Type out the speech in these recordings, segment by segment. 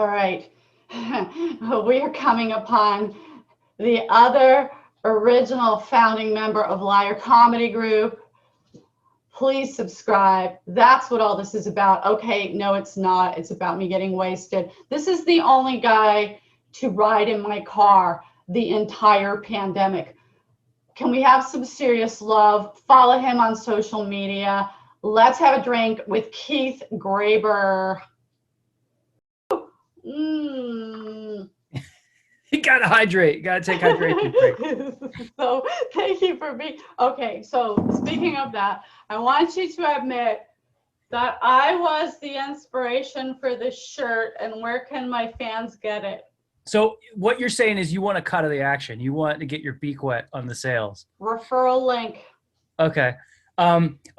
All right. We are coming upon the other original founding member of Liar Comedy Group. Please subscribe. That's what all this is about. Okay, no, it's not. It's about me getting wasted. This is the only guy to ride in my car the entire pandemic. Can we have some serious love? Follow him on social media. Let's have a drink with Keith Graber. You gotta hydrate. You gotta take hydration breaks. So thank you for being okay. So speaking of that, I want you to admit that I was the inspiration for this shirt, and where can my fans get it? So what you're saying is you want a cut of the action. You want to get your beak wet on the sales. Referral link. Okay.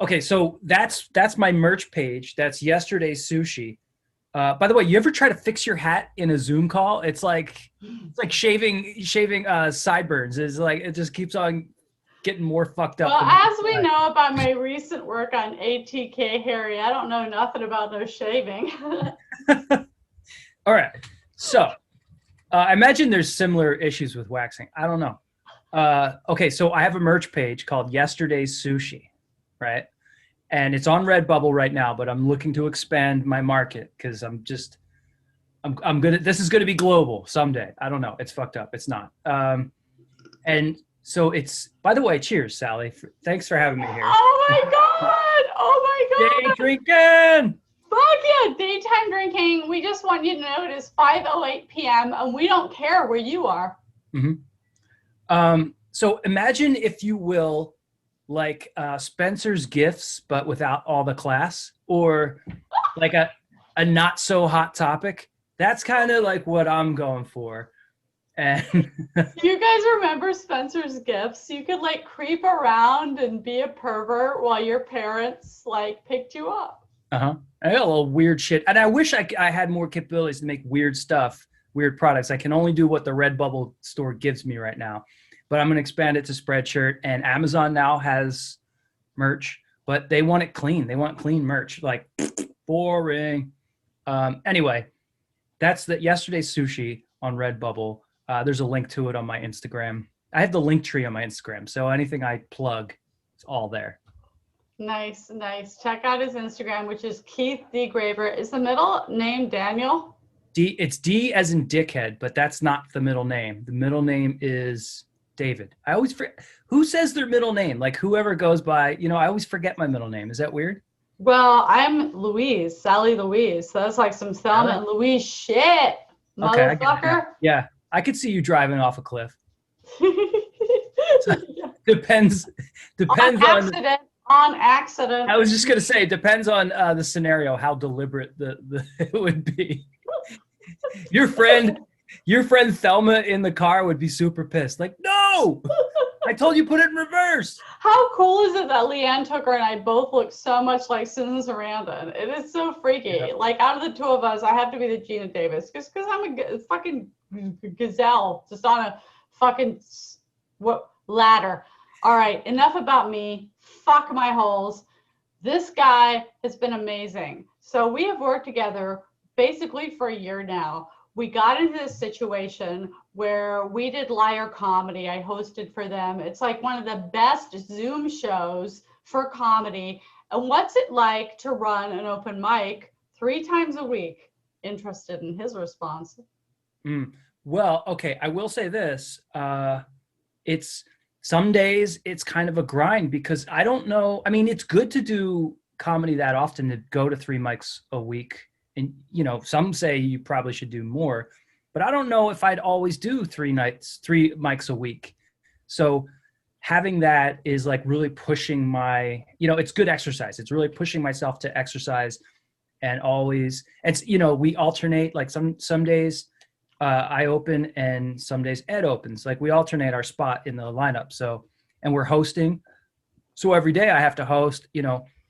Okay. So that's my merch page. That's Yesterday's Sushi. By the way, you ever try to fix your hat in a Zoom call? It's like shaving sideburns. It's like it just keeps on getting more fucked up. Well, as we know about my recent work on ATK Harry, I don't know nothing about no shaving. All right. So I imagine there's similar issues with waxing. I don't know. Okay, so I have a merch page called Yesterday's Sushi, right? And it's on Redbubble right now, but I'm looking to expand my market because I'm gonna. This is gonna be global someday. I don't know. It's fucked up. It's not. And so it's. By the way, cheers, Sally. Thanks for having me here. Oh my god! Oh my god! Day drinking. Fuck yeah! Daytime drinking. We just want you to know it is 5:08 p.m. and we don't care where you are. Mm-hmm. So imagine, if you will, like Spencer's Gifts, but without all the class, or like a not so hot topic. That's kind of like what I'm going for. And you guys remember Spencer's Gifts? You could like creep around and be a pervert while your parents like picked you up. I got a little weird shit, and I wish I had more capabilities to make weird stuff, weird products. I can only do what the Redbubble store gives me right now. But I'm going to expand it to Spreadshirt, and Amazon now has merch, but they want it clean. They want clean merch, like boring. Anyway, that's the Yesterday's Sushi on Redbubble. There's a link to it on my Instagram. I have the link tree on my Instagram, so anything I plug, it's all there. Nice, nice. Check out his Instagram, which is Keith D. Graber. Is the middle name Daniel? It's D as in dickhead, but that's not the middle name. The middle name is David. I always forget who says their middle name. Like whoever goes by, I always forget my middle name. Is that weird? Well, I'm Louise, Sally Louise. So that's like some Thelma and Louise shit, motherfucker. Okay, yeah, I could see you driving off a cliff. So, depends on accident. I was just gonna say, it depends on the scenario, how deliberate it would be. Your friend Thelma in the car would be super pissed. Like, no, I told you put it in reverse. How cool is it that Leanne Tucker and I both look so much like Susan Sarandon? It is so freaky. Yeah. Like, out of the two of us, I have to be the Gina Davis because I'm a fucking gazelle just on a fucking ladder. All right, enough about me. Fuck my holes. This guy has been amazing. So we have worked together basically for a year now. We got into this situation where we did Liar Comedy. I hosted for them. It's like one of the best Zoom shows for comedy. And what's it like to run an open mic 3 times a week? Interested in his response. Well, okay, I will say this. It's some days it's kind of a grind because I don't know. I mean, it's good to do comedy that often, to go to 3 mics a week. And, some say you probably should do more, but I don't know if I'd always do 3 mics a week. So having that is like really pushing my, it's good exercise. It's really pushing myself to exercise, and always, it's, we alternate, like some days I open and some days Ed opens. Like we alternate our spot in the lineup. So, and we're hosting. So every day I have to host,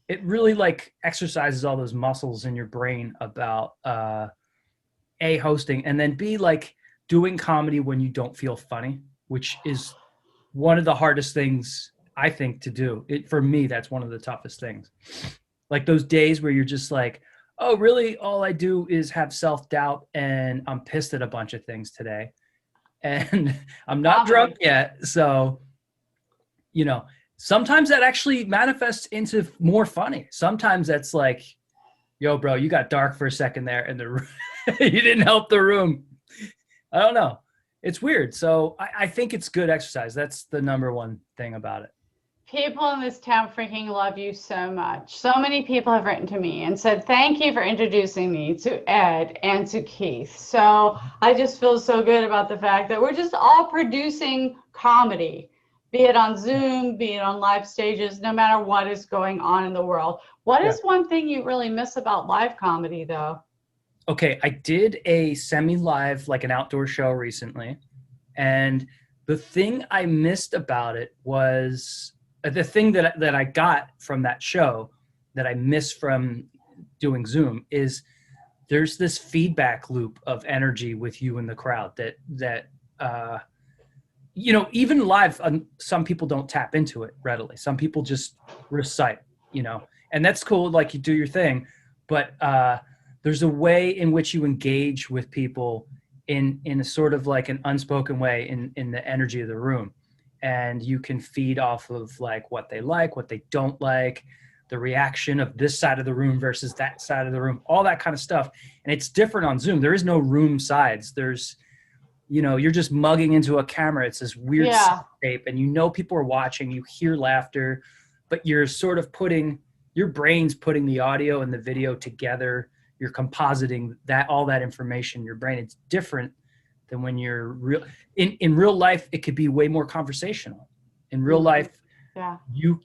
it really like exercises all those muscles in your brain about A, hosting, and then B, like doing comedy when you don't feel funny, which is one of the hardest things I think to do. For me, that's one of the toughest things. Like those days where you're just like, oh, really? All I do is have self-doubt and I'm pissed at a bunch of things today. And I'm not drunk Comedy. yet. So, you know, sometimes that actually manifests into more funny. Sometimes that's like, yo, bro, you got dark for a second there and you didn't help the room. I don't know. It's weird. So I think it's good exercise. That's the number one thing about it. People in this town freaking love you so much. So many people have written to me and said, thank you for introducing me to Ed and to Keith. So I just feel so good about the fact that we're just all producing comedy, be it on Zoom, be it on live stages, no matter what is going on in the world. What is one thing you really miss about live comedy, though? Okay, I did a semi-live, like an outdoor show recently. And the thing I missed about it was the thing that I got from that show that I missed from doing Zoom is there's this feedback loop of energy with you in the crowd that you know, even live, some people don't tap into it readily. Some people just recite, you know, and that's cool. Like you do your thing, but there's a way in which you engage with people in a sort of like an unspoken way in the energy of the room. And you can feed off of like what they don't like, the reaction of this side of the room versus that side of the room, all that kind of stuff. And it's different on Zoom. There is no room sides. There's, you know, you're just mugging into a camera. It's this weird tape, and you know people are watching, you hear laughter, but you're sort of your brain's putting the audio and the video together. You're compositing that, all that information in your brain. It's different than when you're in real life. It could be way more conversational. In real life,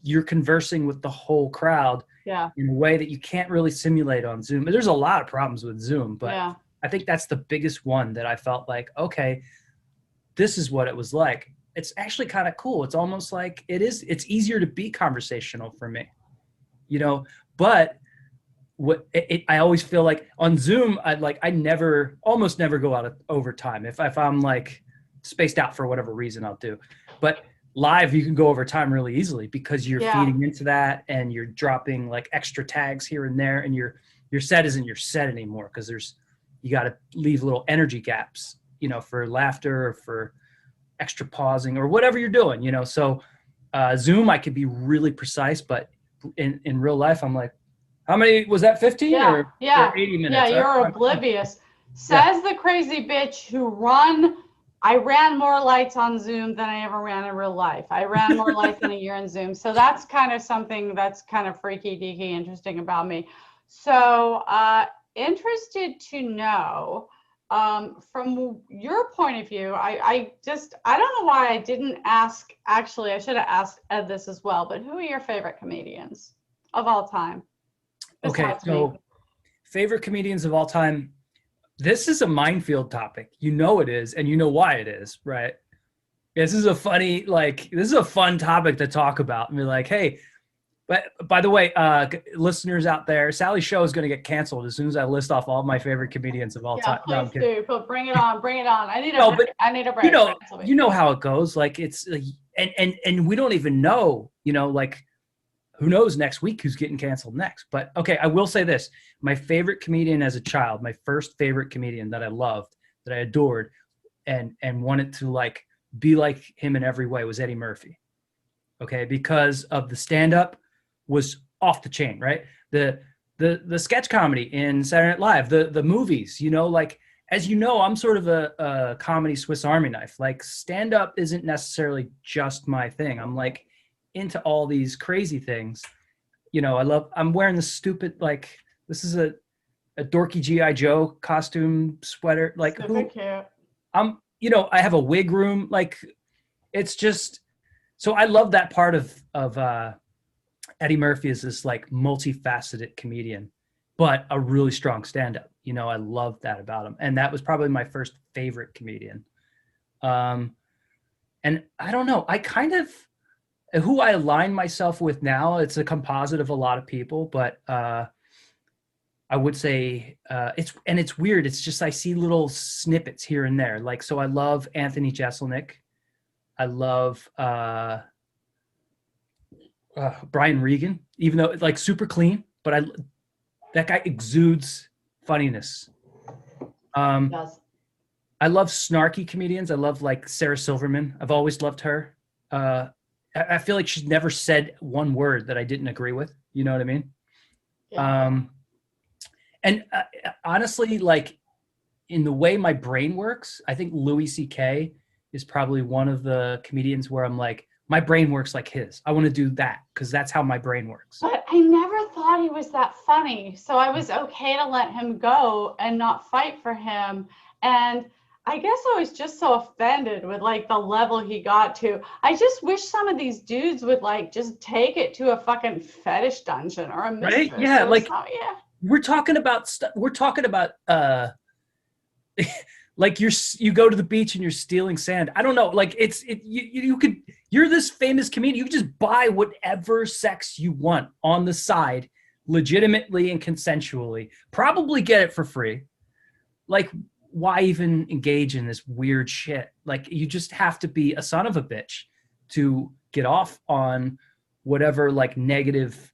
you're conversing with the whole crowd in a way that you can't really simulate on Zoom. There's a lot of problems with Zoom, but I think that's the biggest one that I felt like, okay, this is what it was like. It's actually kind of cool. It's almost like it's easier to be conversational for me, you know, but I always feel like on Zoom, I almost never go out of overtime. If I'm like spaced out for whatever reason, I'll do. But live, you can go over time really easily because you're feeding into that and you're dropping like extra tags here and there, and your set isn't your set anymore because you got to leave little energy gaps, you know, for laughter or for extra pausing or whatever you're doing, you know. So Zoom, I could be really precise, but in real life, I'm like, how many was that? 15 or 80 minutes? Yeah, you're oblivious. Says the crazy bitch I ran more lights on Zoom than I ever ran in real life. I ran more lights in a year in Zoom. So that's kind of something that's kind of freaky deaky interesting about me. So interested to know from your point of view, I don't know why I didn't ask, actually, I should have asked Ed this as well, but who are your favorite comedians of all time? Okay, so favorite comedians of all time. This is a minefield topic. You know it is, and you know why it is, right? This is a fun topic to talk about. And be like, hey, but by the way, listeners out there, Sally's show is going to get canceled as soon as I list off all my favorite comedians of all time. Please do, but bring it on. I need a break. You know how it goes. Like it's and we don't even know, you know, like who knows next week who's getting canceled next. But okay, I will say this. My favorite comedian as a child, my first favorite comedian that I loved, that I adored and wanted to like be like him in every way was Eddie Murphy. Okay, because of the stand-up was off the chain, right? The sketch comedy in Saturday Night Live, the movies, you know, like, as you know, I'm sort of a comedy Swiss Army knife. Like stand-up isn't necessarily just my thing. I'm like into all these crazy things. You know, I'm wearing this stupid, like, this is a dorky G.I. Joe costume sweater. Like you know, I have a wig room. Like it's just, so I love that part of Eddie Murphy is this like multifaceted comedian, but a really strong stand-up. You know, I love that about him. And that was probably my first favorite comedian. And I don't know, I kind of, who I align myself with now, it's a composite of a lot of people, but I would say it's weird. It's just, I see little snippets here and there. Like, so I love Anthony Jeselnik. I love Brian Regan, even though it's like super clean, but that guy exudes funniness. Yes. I love snarky comedians. I love like Sarah Silverman. I've always loved her. I feel like she's never said one word that I didn't agree with. You know what I mean? Yeah. And honestly, like in the way my brain works, I think Louis C.K. is probably one of the comedians where I'm like, my brain works like his. I want to do that because that's how my brain works. But I never thought he was that funny. So I was okay to let him go and not fight for him. And I guess I was just so offended with like the level he got to. I just wish some of these dudes would like just take it to a fucking fetish dungeon or a mistress. Right? Yeah. Or Like something. Yeah. we're talking about like you go to the beach and you're stealing sand. I don't know. Like you're this famous comedian. You can just buy whatever sex you want on the side, legitimately and consensually. Probably get it for free. Like, why even engage in this weird shit? Like, you just have to be a son of a bitch to get off on whatever like negative,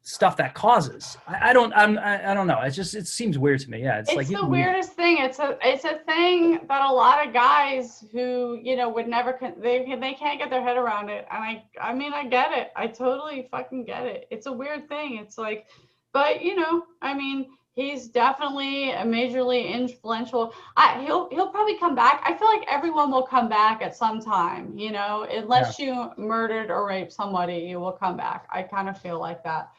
stuff that causes. I don't know. It seems weird to me. Yeah, it's like the weirdest thing. It's a thing that a lot of guys who would never they can't get their head around it. And I mean I get it. I totally fucking get it. It's a weird thing. It's like, but I mean he's definitely a majorly influential. He'll probably come back. I feel like everyone will come back at some time. Unless you murdered or raped somebody, you will come back. I kind of feel like that.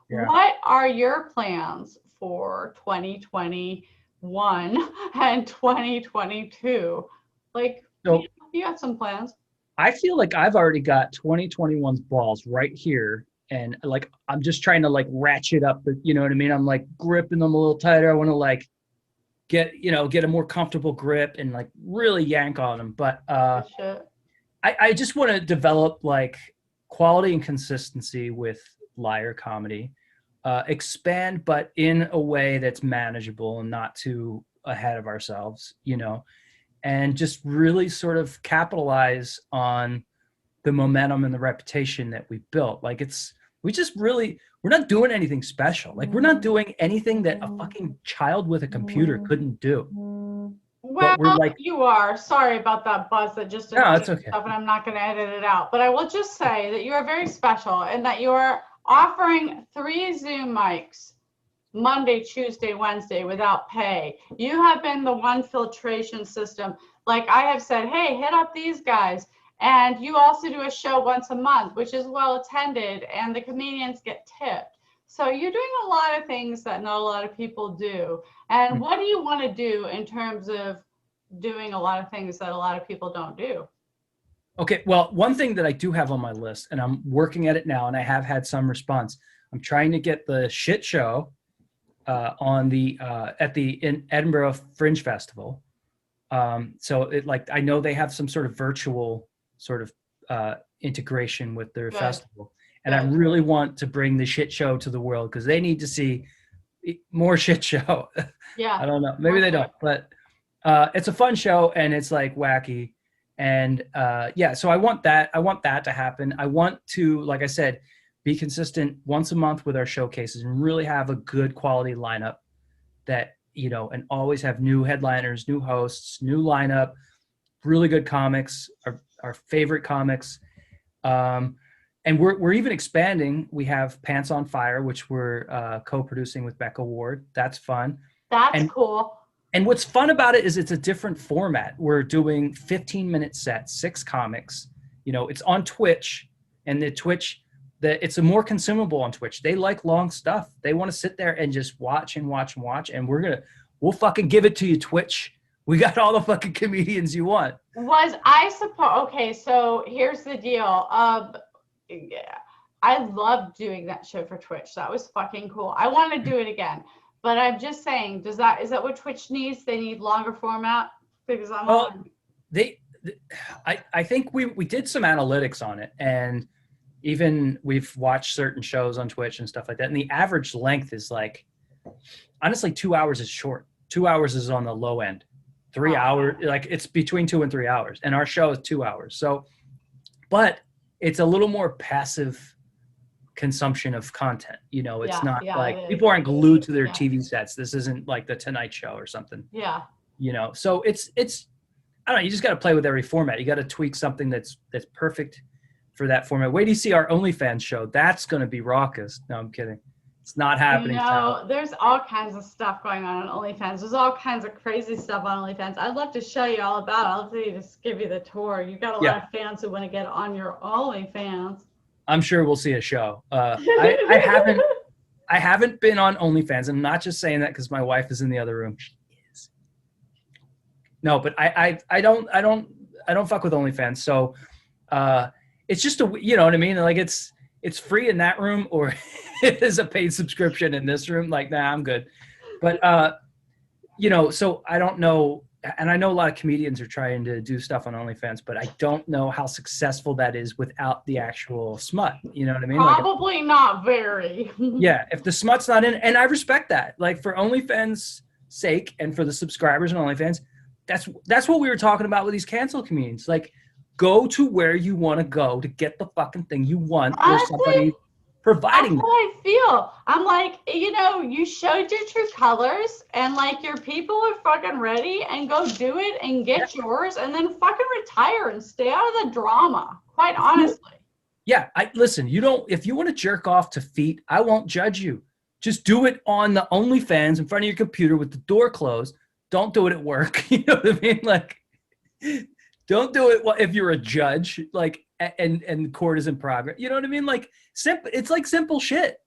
Yeah. What are your plans for 2021 and 2022? Like, so, you got some plans. I feel like I've already got 2021's balls right here. And like, I'm just trying to like ratchet up, you know what I mean? I'm like gripping them a little tighter. I want to like get a more comfortable grip and like really yank on them. But I just want to develop like quality and consistency with liar comedy. Expand, but in a way that's manageable and not too ahead of ourselves, and just really sort of capitalize on the momentum and the reputation that we built. Like we're not doing anything special. Like we're not doing anything that a fucking child with a computer couldn't do. Well, you are. Sorry about that buzz that just no, it's okay. Stuff, and I'm not going to edit it out. But I will just say that you are very special and that you are offering 3 Zoom mics Monday, Tuesday, Wednesday without pay. You have been the one filtration system. Like I have said, hey, hit up these guys. And you also do a show once a month, which is well attended, and the comedians get tipped. So you're doing a lot of things that not a lot of people do. And what do you want to do in terms of doing a lot of things that a lot of people don't do? Okay, well, one thing that I do have on my list, and I'm working at it now, and I have had some response. I'm trying to get the shit show at the Edinburgh Fringe Festival. So I know they have some sort of virtual sort of integration with their festival, and I really want to bring the shit show to the world because they need to see more shit show. Yeah, I don't know, maybe they don't, but it's a fun show and it's like wacky. And so I want that to happen. I want to, like I said, be consistent once a month with our showcases and really have a good quality lineup that, and always have new headliners, new hosts, new lineup, really good comics, our favorite comics. And we're even expanding. We have Pants on Fire, which we're co-producing with Becca Ward. That's fun. That's cool. And what's fun about it is it's a different format. We're doing 15-minute sets, 6 comics. It's on Twitch, and it's a more consumable on Twitch. They like long stuff. They want to sit there and just watch and watch and watch. And we'll fucking give it to you, Twitch. We got all the fucking comedians you want. Okay, so here's the deal. I loved doing that show for Twitch. That was fucking cool. I want to do it again. But I'm just saying, is that what Twitch needs? They need longer format? Because I think we did some analytics on it, and even we've watched certain shows on Twitch and stuff like that. And the average length is like, honestly, 2 hours is short. 2 hours is on the low end. 3 hours, like it's between 2 and 3 hours. And our show is 2 hours. So, but it's a little more passive consumption of content. You know, it's not like it people aren't glued to their Yeah. TV sets. This isn't like the Tonight Show or something. Yeah. You know, so it's I don't know. You just got to play with every format. You got to tweak something that's perfect for that format. Wait till you see our OnlyFans show. That's going to be raucous. No, I'm kidding. It's not happening. You know, there's all kinds of stuff going on OnlyFans. There's all kinds of crazy stuff on OnlyFans. I'd love to show you all about it. I'll love to just give you the tour. You've got a lot of fans who want to get on your OnlyFans. I'm sure we'll see a show. I haven't been on OnlyFans. I'm not just saying that because my wife is in the other room. She is. No, but I don't fuck with OnlyFans. So it's just you know what I mean? Like it's free in that room, or it is a paid subscription in this room. Like, nah, I'm good. But you know, so I don't know. And I know a lot of comedians are trying to do stuff on OnlyFans, but I don't know how successful that is without the actual smut. You know what I mean? Probably like, not very. Yeah, if the smut's not in, and I respect that. Like for OnlyFans' sake and for the subscribers on OnlyFans, that's what we were talking about with these cancel comedians. Like, go to where you want to go to get the fucking thing you want. There's somebody providing. That's how I feel. I'm like, you know, you showed your true colors, and like your people are fucking ready, and go do it and get yours, and then fucking retire and stay out of the drama. Quite honestly. Yeah, listen. If you want to jerk off to feet, I won't judge you. Just do it on the OnlyFans in front of your computer with the door closed. Don't do it at work. You know what I mean? Like, don't do it if you're a judge. Like. And court is in progress. You know what I mean? Like simple. It's like simple shit.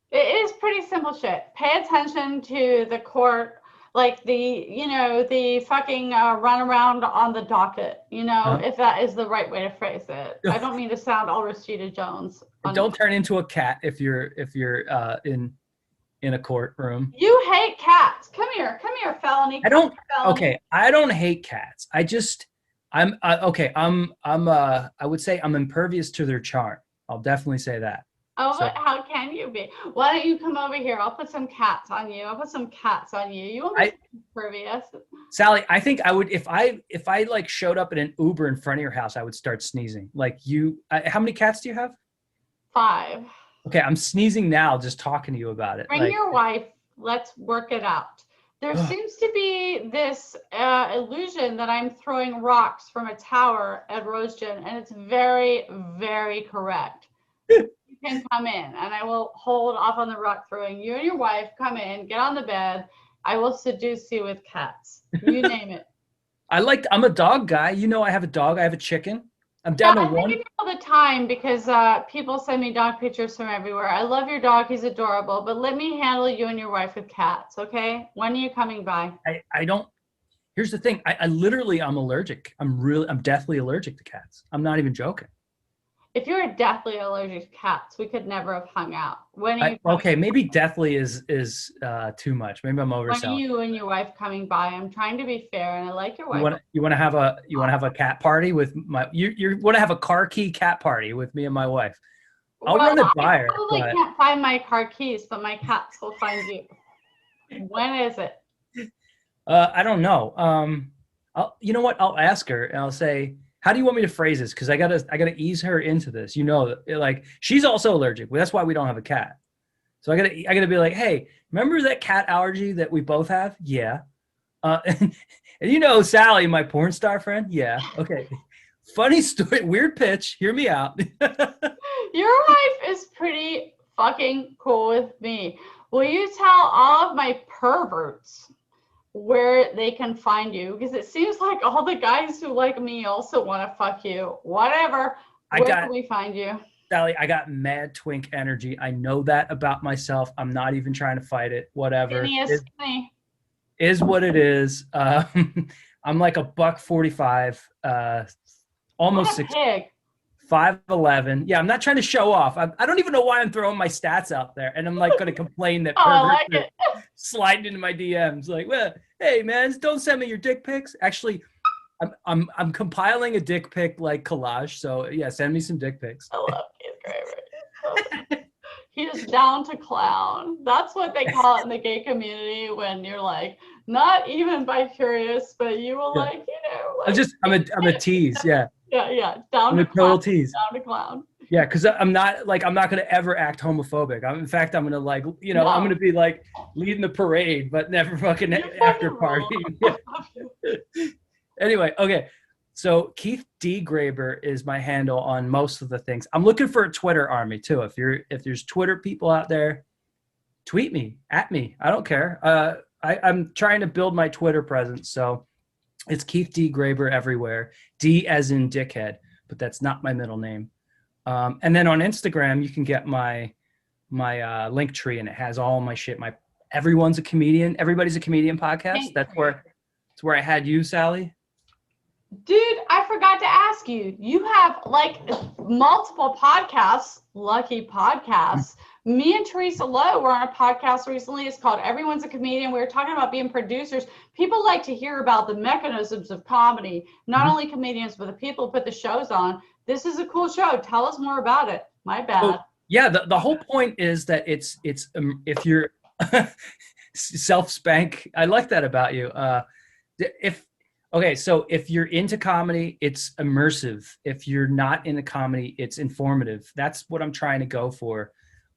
It is pretty simple shit. Pay attention to the court, like the fucking run around on the docket. You know, if that is the right way to phrase it. I don't mean to sound all Rashida Jones. Don't turn into a cat if you're in a courtroom. You hate cats. Come here, felony. I don't. Okay, I don't hate cats. I would say I'm impervious to their charm. I'll definitely say that. Oh, so. But how can you be? Why don't you come over here? I'll put some cats on you. You won't be impervious. Sally, I think I would if I like showed up in an Uber in front of your house, I would start sneezing. Like how many cats do you have? 5. Okay, I'm sneezing now just talking to you about it. Bring your wife. Let's work it out. There seems to be this illusion that I'm throwing rocks from a tower at Rosegen, and it's very, very correct. You can come in, and I will hold off on the rock throwing. You and your wife come in, get on the bed. I will seduce you with cats. You name it. I'm a dog guy. You know I have a dog. I have a chicken. I'm down to one. I think all the time because people send me dog pictures from everywhere. I love your dog. He's adorable. But let me handle you and your wife with cats, okay? When are you coming by? I don't. Here's the thing. I'm allergic. I'm deathly allergic to cats. I'm not even joking. If you were deathly allergic to cats, we could never have hung out. When are you okay, maybe deathly is too much. Maybe I'm overselling. When are you and your wife coming by? I'm trying to be fair, and I like your wife. You want to have a cat party with my? You want to have a car key cat party with me and my wife? I'll run it by her. I probably can't find my car keys, but my cats will find you. When is it? I don't know. You know what? I'll ask her and I'll say, how do you want me to phrase this? Because I gotta ease her into this. You know, like she's also allergic. That's why we don't have a cat. So I gotta be like, hey, remember that cat allergy that we both have? Yeah. And you know Sally, my porn star friend? Yeah. Okay. Funny story, weird pitch. Hear me out. Your wife is pretty fucking cool with me. Will you tell all of my perverts where they can find you? Because it seems like all the guys who like me also want to fuck you. Whatever. Where can we find you? Sally, I got mad twink energy. I know that about myself. I'm not even trying to fight it. Whatever. Skinny. Is what it is. I'm like $145, almost 6. 5'11". Yeah, I'm not trying to show off. I don't even know why I'm throwing my stats out there, and I'm like going to complain that perverts are sliding into my DMs. Like, well, hey man, don't send me your dick pics. Actually, I'm compiling a dick pic like collage. So yeah, send me some dick pics. I love Keith Graver. He's down to clown. That's what they call it in the gay community when you're like not even bi-curious, but you will like, you know. Like, I'm a tease. Yeah. Yeah. Down to clown. Yeah, because I'm not going to ever act homophobic. In fact, I'm going to I'm No. going to be like leading the parade, but never fucking You after fucking party. rule. Anyway, okay. So Keith D. Graber is my handle on most of the things. I'm looking for a Twitter army too. If there's Twitter people out there, tweet me, at me. I don't care. I'm trying to build my Twitter presence. So it's Keith D. Graber everywhere. D as in dickhead, but that's not my middle name. And then on Instagram, you can get my link tree, and it has all my shit. Everyone's a comedian. Everybody's a comedian podcast. That's where I had you, Sally. Dude, I forgot to ask you. You have like multiple podcasts, lucky podcasts. Me and Teresa Lowe were on a podcast recently. It's called Everyone's a Comedian. We were talking about being producers. People like to hear about the mechanisms of comedy, not only comedians, but the people who put the shows on. This is a cool show. Tell us more about it. My bad. So, yeah, the whole point is that it's if you're self-spank. I like that about you. So if you're into comedy, it's immersive. If you're not into comedy, it's informative. That's what I'm trying to go for.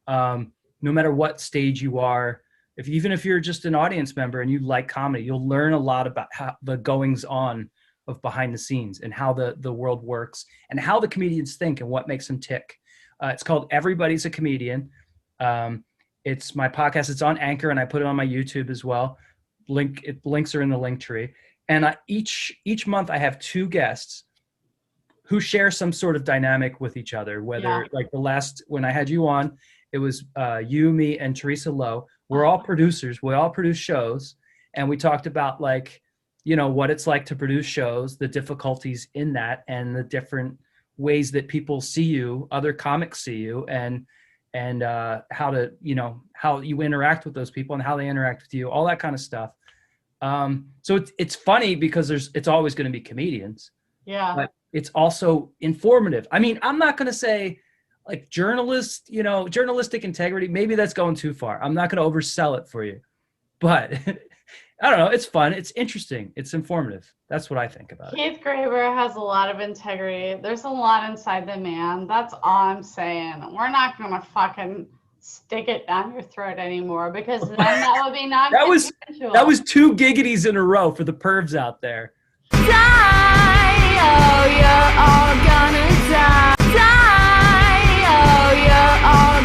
No matter what stage you are, even if you're just an audience member and you like comedy, you'll learn a lot about how the goings on of behind the scenes and how the world works and how the comedians think and what makes them tick. It's called Everybody's a Comedian. It's my podcast. It's on Anchor, and I put it on my YouTube as well. Links are in the link tree. And each month I have 2 guests who share some sort of dynamic with each other, whether like when I had you on, it was you, me, and Teresa Lowe. We're all producers. We all produce shows. And we talked about what it's like to produce shows, the difficulties in that, and the different ways that people see you, other comics see you, and how you interact with those people and how they interact with you, all that kind of stuff. So it's funny because it's always going to be comedians. Yeah. But it's also informative. I mean, I'm not going to say like journalistic integrity. Maybe that's going too far. I'm not going to oversell it for you, but I don't know. It's fun. It's interesting. It's informative. That's what I think about it. Keith Graber has a lot of integrity. There's a lot inside the man. That's all I'm saying. We're not going to fucking stick it down your throat anymore, because then that would be not that was 2 giggities in a row for the pervs out there. Die, oh, you're all gonna die. Die, oh, you're all